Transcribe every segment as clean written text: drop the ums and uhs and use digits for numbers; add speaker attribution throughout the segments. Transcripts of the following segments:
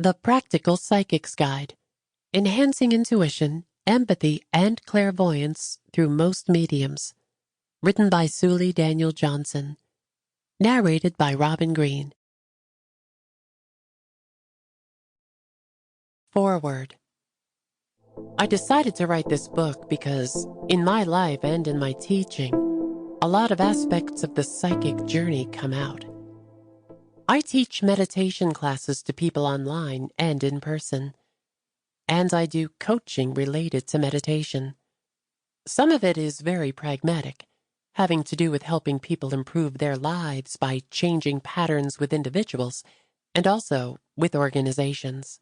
Speaker 1: The Practical Psychic's Guide, Enhancing Intuition, Empathy, and Clairvoyance Through Most Mediums. Written by Suli Daniel Johnson. Narrated by Robin Green. Foreword. I decided to write this book because, in my life and in my teaching, a lot of aspects of the psychic journey come out. I teach meditation classes to people online and in person, and I do coaching related to meditation. Some of it is very pragmatic, having to do with helping people improve their lives by changing patterns with individuals and also with organizations.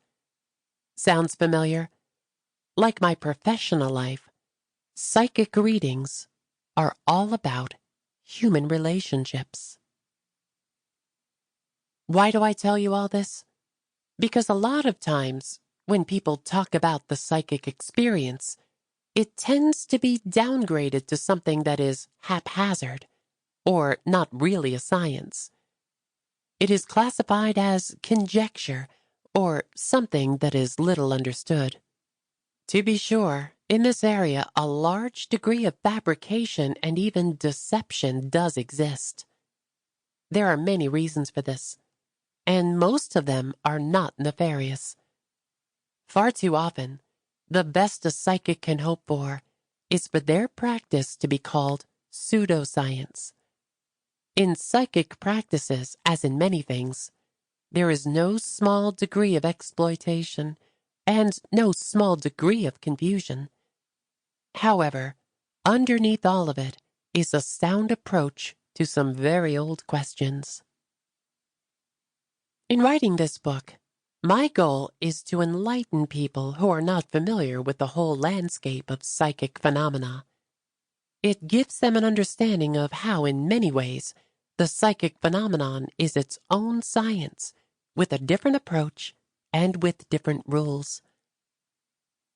Speaker 1: Sounds familiar? Like my professional life, psychic readings are all about human relationships. Why do I tell you all this? Because a lot of times, when people talk about the psychic experience, it tends to be downgraded to something that is haphazard, or not really a science. It is classified as conjecture, or something that is little understood. To be sure, in this area, a large degree of fabrication and even deception does exist. There are many reasons for this, and most of them are not nefarious. Far too often, the best a psychic can hope for is for their practice to be called pseudoscience. In psychic practices, as in many things, there is no small degree of exploitation and no small degree of confusion. However, underneath all of it is a sound approach to some very old questions. In writing this book, my goal is to enlighten people who are not familiar with the whole landscape of psychic phenomena. It gives them an understanding of how, in many ways, the psychic phenomenon is its own science, with a different approach and with different rules.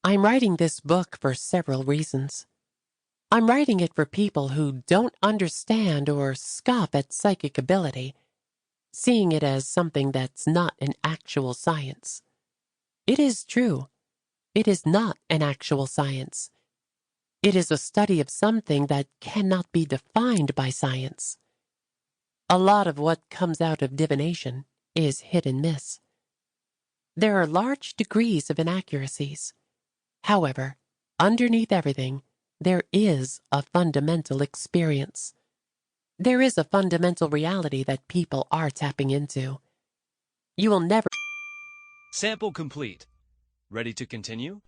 Speaker 1: I'm writing this book for several reasons. I'm writing it for people who don't understand or scoff at psychic ability, seeing it as something that's not an actual science. It is true. It is not an actual science. It is a study of something that cannot be defined by science. A lot of what comes out of divination is hit and miss. There are large degrees of inaccuracies. However, underneath everything, there is a fundamental experience. There is a fundamental reality that people are tapping into. You will never...
Speaker 2: Sample complete. Ready to continue?